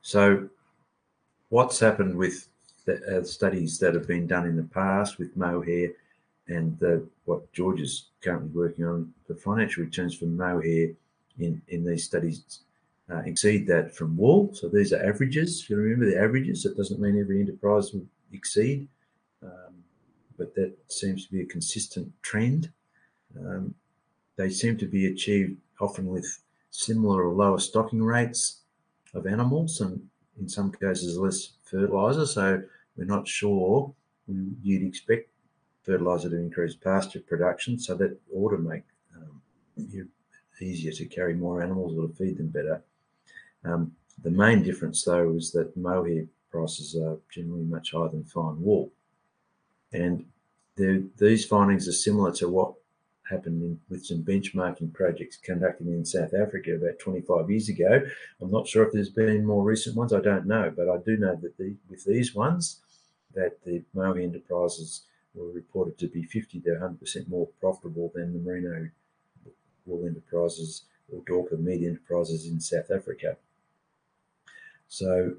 So, what's happened with the studies that have been done in the past with mohair and what George is currently working on, the financial returns for mohair in these studies exceed that from wool. So these are averages. You remember the averages. It doesn't mean every enterprise will exceed, but that seems to be a consistent trend. They seem to be achieved often with similar or lower stocking rates of animals, and in some cases less fertiliser. So we're not sure. You'd expect fertiliser to increase pasture production, so that ought to make it easier to carry more animals or to feed them better. The main difference, though, is that mohair prices are generally much higher than fine wool. And these findings are similar to what happened with some benchmarking projects conducted in South Africa about 25 years ago. I'm not sure if there's been more recent ones, I don't know, but I do know that with these ones, that the mohair enterprises were reported to be 50 to 100% more profitable than the merino wool enterprises or Dorper meat enterprises in South Africa. So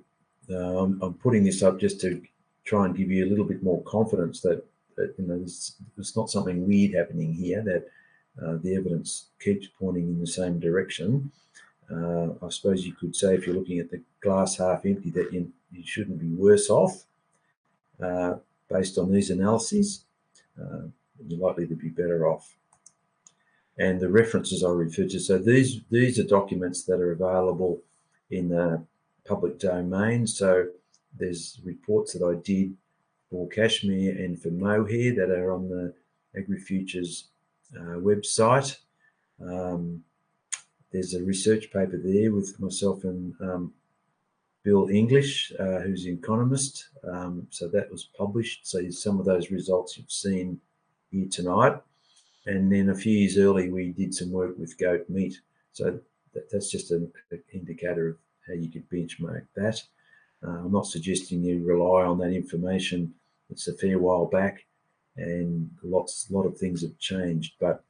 I'm putting this up just to try and give you a little bit more confidence that there's not something weird happening here, that the evidence keeps pointing in the same direction. I suppose you could say, if you're looking at the glass half empty, that you shouldn't be worse off based on these analyses. You're likely to be better off. And the references I referred to, so these are documents that are available in the public domain. So there's reports that I did for cashmere and for mohair that are on the AgriFutures website. There's a research paper there with myself and Bill English, who's an economist. So that was published. So some of those results you've seen here tonight. And then a few years early, we did some work with goat meat. So that's just an indicator of how you could benchmark that. I'm not suggesting you rely on that information. It's a fair while back, and a lot of things have changed. But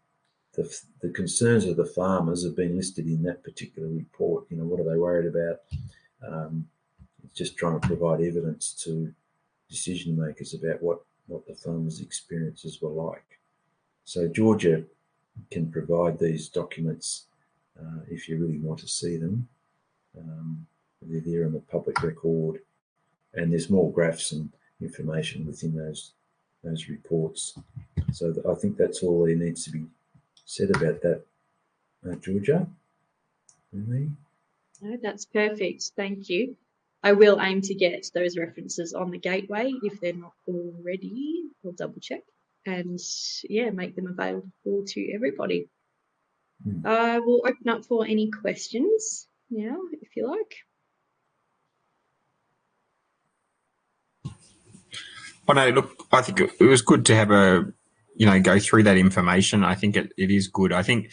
the concerns of the farmers have been listed in that particular report. What are they worried about? It's just trying to provide evidence to decision makers about what the farmers' experiences were like. So Georgia can provide these documents if you really want to see them. They're there on the public record, and there's more graphs and information within those reports. So I think that's all there needs to be said about that, Georgia. Really? No, that's perfect. Thank you. I will aim to get those references on the gateway if they're not already. I'll double check and make them available to everybody. We'll open up for any questions now, if you like. Well, no, look, I think it was good to have go through that information. I think it is good. I think,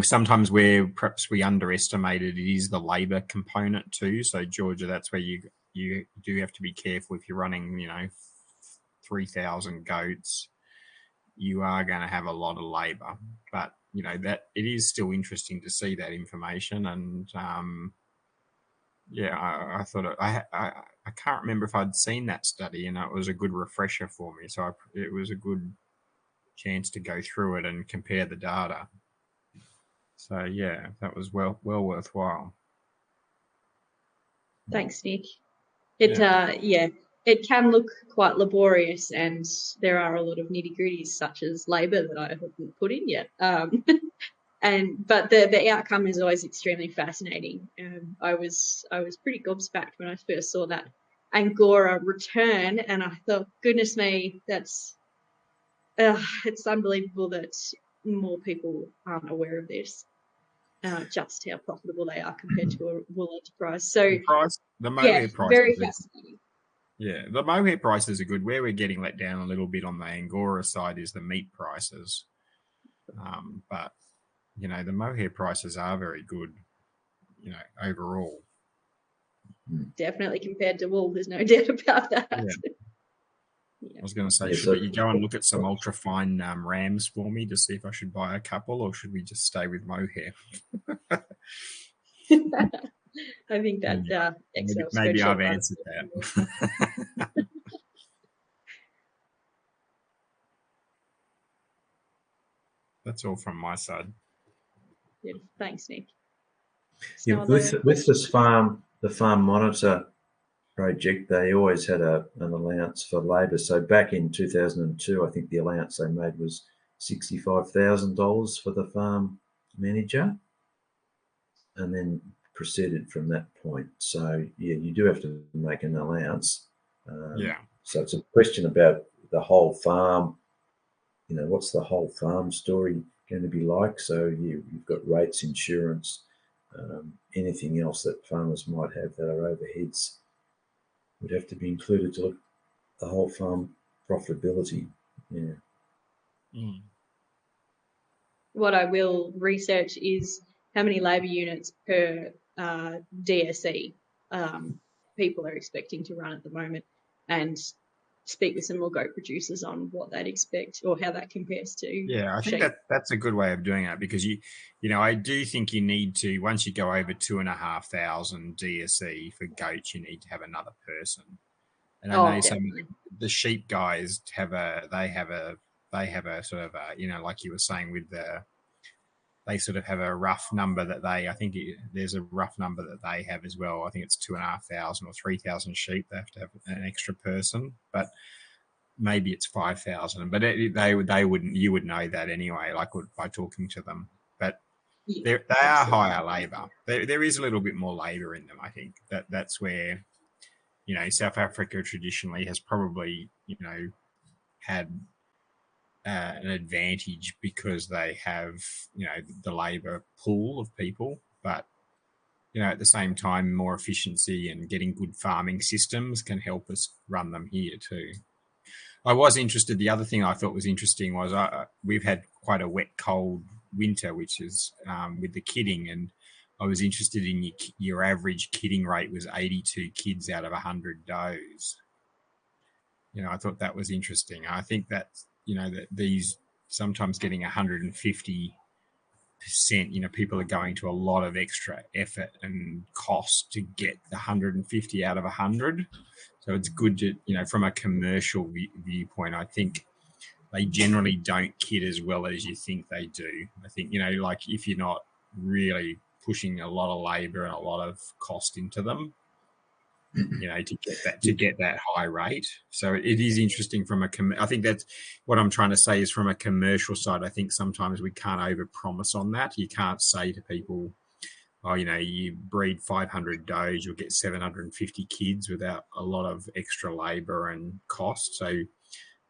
sometimes where perhaps we underestimated it is the labour component too. So Georgia, that's where you do have to be careful if you're running, 3,000 goats. You are going to have a lot of labour, but that it is still interesting to see that information. And I thought I can't remember if I'd seen that study, and it was a good refresher for me. So it was a good chance to go through it and compare the data. So that was well worthwhile. Thanks, Nick. It can look quite laborious, and there are a lot of nitty-gritties such as labour that I haven't put in yet. But the outcome is always extremely fascinating. I was pretty gobsmacked when I first saw that Angora return, and I thought, goodness me, it's unbelievable that more people aren't aware of this. Just how profitable they are compared to a wool enterprise. So the mohair price, very fascinating. Yeah, the mohair prices are good. Where we're getting let down a little bit on the Angora side is the meat prices. But the mohair prices are very good, overall. Definitely compared to wool, there's no doubt about that. I was going to say, should you go and look at some ultra fine rams for me to see if I should buy a couple, or should we just stay with mohair? I think that Excel maybe I've answered that. That's all from my side. Yeah, thanks, Nick. some with other this the farm monitor project, they always had an allowance for labour. So back in 2002, I think the allowance they made was $65,000 for the farm manager, and then proceeded from that point. So yeah, you do have to make an allowance. Yeah. So it's a question about the whole farm. You know, what's the whole farm story going to be like? So you've got rates, insurance, anything else that farmers might have that are overheads would have to be included to look at the whole farm profitability. Yeah. Mm. what I will research is how many labour units per DSE people are expecting to run at the moment, and speak with some more goat producers on what they'd expect or how that compares to Yeah, I think sheep. that's a good way of doing it, because you know, I do think you need to, once you go over 2,500 DSE for goats, you need to have another person. And I know some Definitely. the sheep guys have a sort of a, you know, like you were saying with they sort of have a rough number that there's a rough number that they have as well. I think it's 2,500 or 3,000 sheep. They have to have an extra person, but maybe it's 5,000. But they wouldn't. You would know that anyway, like by talking to them. But Yeah, they are higher labour. There is a little bit more labour in them. I think that's where, you know, South Africa traditionally has probably, you know, had an advantage because they have, you know, the labour pool of people, but, you know, at the same time, more efficiency and getting good farming systems can help us run them here too. I was interested. The other thing I thought was interesting was we've had quite a wet, cold winter, which is with the kidding, and I was interested in your average kidding rate was 82 kids out of 100 does. You know, I thought that was interesting. I think that, you know, that these sometimes getting 150%, you know, people are going to a lot of extra effort and cost to get the 150 out of 100. So it's good to, you know, from a commercial viewpoint, I think they generally don't kid as well as you think they do. I think, you know, like if you're not really pushing a lot of labor and a lot of cost into them, you know, to get that high rate. So it is interesting from I think that's what I'm trying to say is from a commercial side. I think sometimes we can't overpromise on that. You can't say to people, oh, you know, you breed 500 does, you'll get 750 kids without a lot of extra labor and cost. So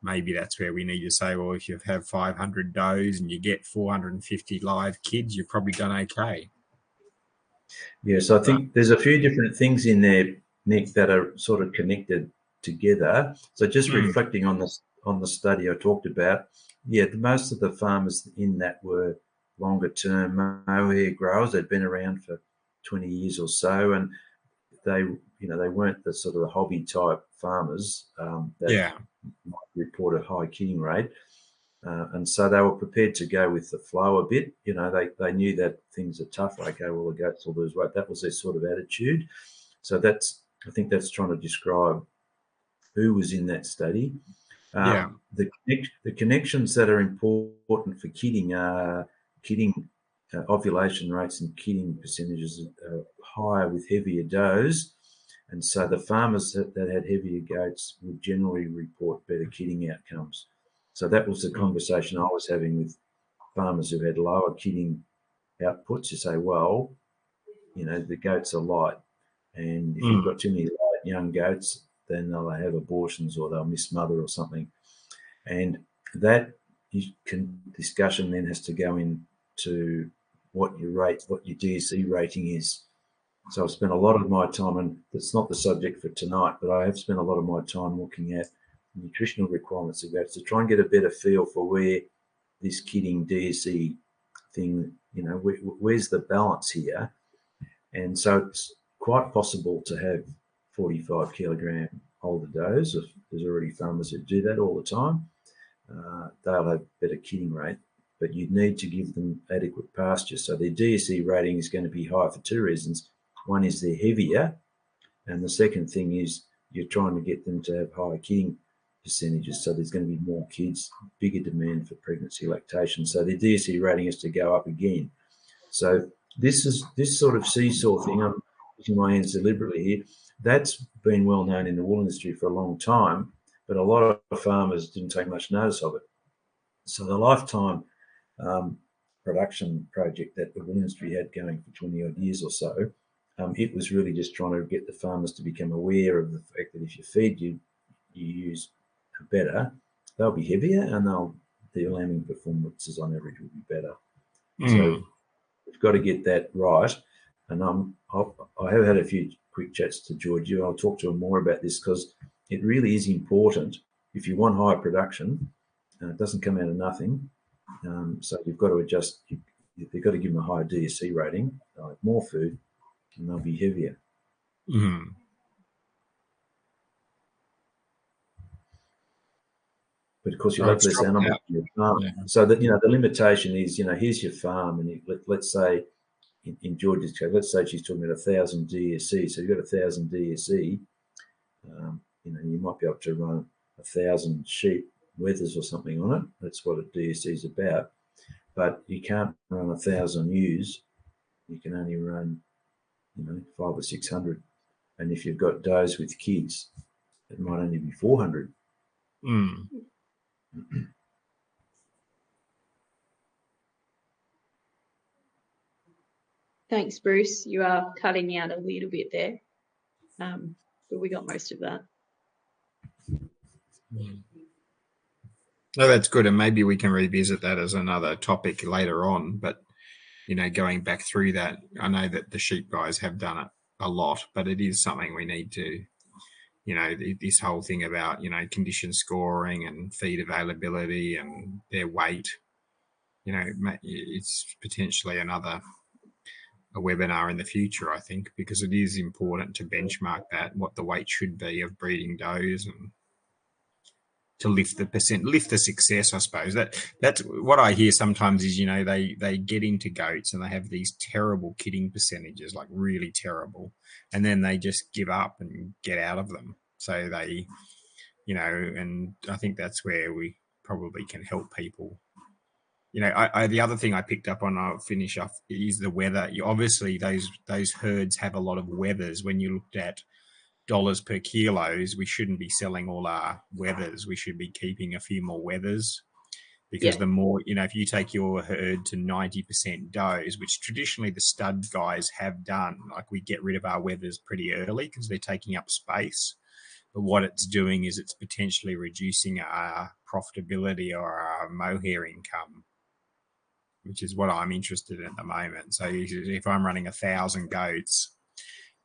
maybe that's where we need to say, well, if you have 500 does and you get 450 live kids, you've probably done okay. Yeah, so I think there's a few different things in there, Nick, that are sort of connected together. So just reflecting on the study I talked about, yeah, most of the farmers in that were longer term mohair growers. They'd been around for 20 years or so, and they, you know, they weren't the sort of the hobby type farmers that might report a high kidding rate. And so they were prepared to go with the flow a bit. You know, they knew that things are tough. Okay, well, the goats will lose weight. That was their sort of attitude. So I think that's trying to describe who was in that study. The connections that are important for kidding are ovulation rates and kidding percentages are higher with heavier does. And so the farmers that had heavier goats would generally report better kidding outcomes. So that was the conversation I was having with farmers who had lower kidding outputs. You say, well, you know, the goats are light, and if you've got too many light young goats, then they'll have abortions or they'll mismother or something. And that discussion then has to go into what your DSE rating is. So I've spent a lot of my time, and that's not the subject for tonight, but I have spent a lot of my time looking at nutritional requirements of goats to try and get a better feel for where this kidding DSE thing, you know, where's the balance here? And so it's quite possible to have 45 kilogram older does. There's already farmers that do that all the time. They'll have better kidding rate, but you'd need to give them adequate pasture. So their DSE rating is going to be high for two reasons. One is they're heavier, and the second thing is you're trying to get them to have higher kidding percentages. So there's going to be more kids, bigger demand for pregnancy lactation. So their DSE rating has to go up again. So this sort of seesaw thing. I'm using my hands deliberately here. That's been well known in the wool industry for a long time, but a lot of farmers didn't take much notice of it. So the lifetime production project that the wool industry had going for 20 odd years or so, it was really just trying to get the farmers to become aware of the fact that if you feed you use better, they'll be heavier and their lambing performances on average will be better. So we've got to get that right. And I have had a few quick chats to Georgia. I'll talk to him more about this because it really is important. If you want higher production, it doesn't come out of nothing. So you've got to adjust. You've got to give them a higher DSC rating, they'll have more food, and they'll be heavier. But of course, you'll have less animals on your farm. Yeah. So that the limitation is, here's your farm, and let's say in Georgia's case, let's say she's talking about 1,000 DSC. So you've got 1,000 DSC. You might be able to run 1,000 sheep wethers or something on it. That's what a DSC is about. But you can't run 1,000 ewes. You can only run, 500 or 600. And if you've got does with kids, it might only be 400. Thanks, Bruce. You are cutting out a little bit there, but we got most of that. No, that's good, and maybe we can revisit that as another topic later on. But going back through that, I know that the sheep guys have done it a lot, but it is something we need to, this whole thing about condition scoring and feed availability and their weight. It's potentially a webinar in the future, I think, because it is important to benchmark what the weight should be of breeding does and to lift the success, I suppose. That's what I hear sometimes is, they get into goats and they have these terrible kidding percentages, like really terrible, and then they just give up and get out of them. So they, and I think that's where we probably can help people. The other thing I picked up on, I'll finish off, is the weather. Obviously, those herds have a lot of wethers. When you looked at dollars per kilos, we shouldn't be selling all our wethers. We should be keeping a few more wethers, because the more, if you take your herd to 90% does, which traditionally the stud guys have done, like we get rid of our wethers pretty early because they're taking up space. But what it's doing is it's potentially reducing our profitability or our mohair income, which is what I'm interested in at the moment. So if I'm running 1,000 goats,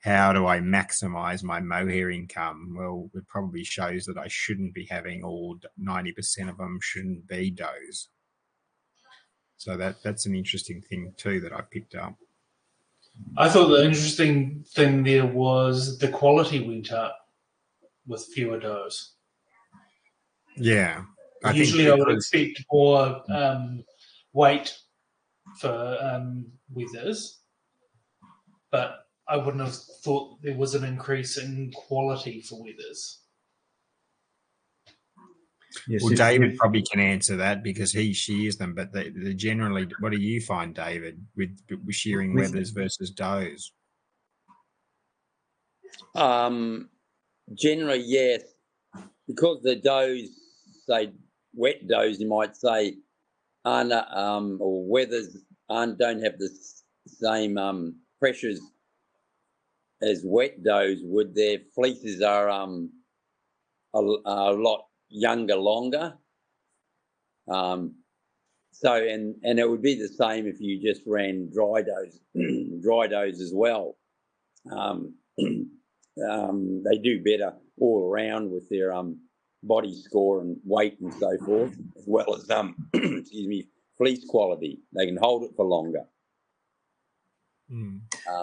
how do I maximize my mohair income? Well, it probably shows that I shouldn't be having 90% of them shouldn't be does. So that's an interesting thing too that I picked up. I thought the interesting thing there was the quality went up with fewer does. Yeah. Usually I would expect more weight for wethers, but I wouldn't have thought there was an increase in quality for wethers. Yes, well, David probably can answer that because he shears them, but they generally, what do you find, David, with shearing wethers versus does? Generally, yes, because the does, say wet does, you might say, aren't, or wethers don't have the same pressures as wet does would. Their fleeces are a lot younger, longer. So and it would be the same if you just ran dry does as well. They do better all around with their body score and weight and so forth, as well as excuse me, fleece quality. They can hold it for longer.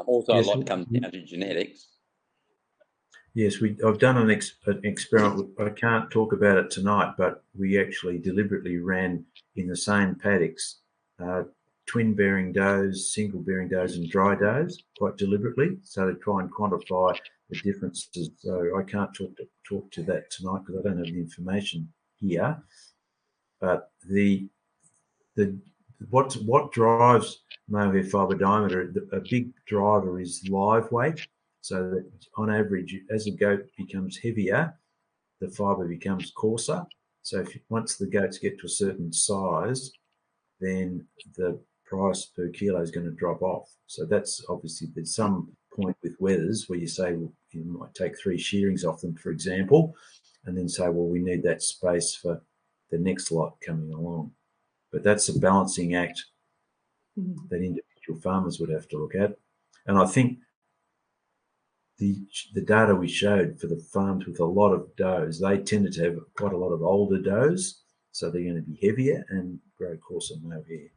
Also, yes, a lot comes down to genetics. Yes, I've done an experiment. I can't talk about it tonight, but we actually deliberately ran in the same paddocks twin-bearing does, single-bearing does, and dry does quite deliberately, so to try and quantify the differences. So I can't talk to that tonight because I don't have the information here. But the what drives mohair fibre diameter? A big driver is live weight. So that on average, as a goat becomes heavier, the fibre becomes coarser. So once the goats get to a certain size, then the price per kilo is going to drop off. So that's obviously, there's some point with wethers where you say, well, you might take 3 shearings off them, for example, and then say, well, we need that space for the next lot coming along. But that's a balancing act that individual farmers would have to look at. And I think the data we showed for the farms with a lot of does, they tended to have quite a lot of older does, so they're going to be heavier and grow coarser mohair.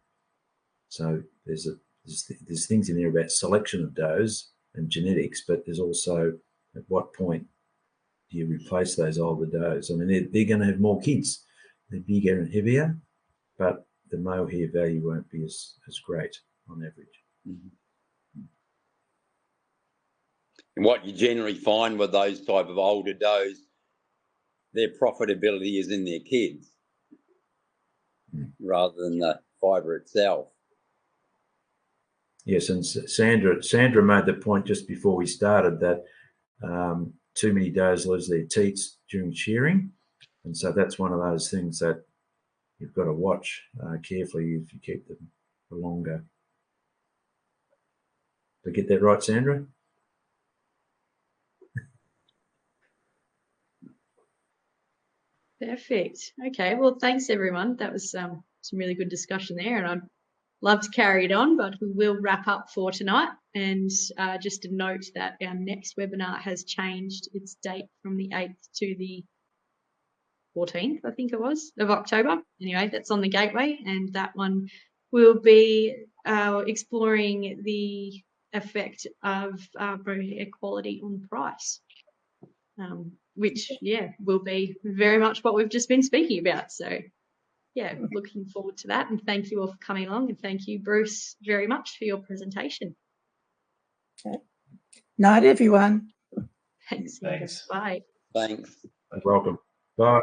So there's things in there about selection of does and genetics, but there's also at what point do you replace those older does? I mean, they're going to have more kids. They're bigger and heavier, but the mohair value won't be as great on average. And what you generally find with those type of older does, their profitability is in their kids rather than the fibre itself. Yes, and Sandra made the point just before we started that too many does lose their teats during shearing, and so that's one of those things that you've got to watch carefully if you keep them for longer. Did I get that right, Sandra? Perfect. Okay. Well, thanks everyone. That was some really good discussion there, and I'd love to carry it on, but we will wrap up for tonight. And just a note that our next webinar has changed its date from the 8th to the 14th, I think it was, of October. Anyway, that's on the Gateway, and that one will be exploring the effect of mohair quality on price, which, will be very much what we've just been speaking about. So, looking forward to that, and thank you all for coming along, and thank you, Bruce, very much for your presentation. Okay. Night, everyone. Thanks. Thanks. Bye. Thanks. You're welcome. Bye.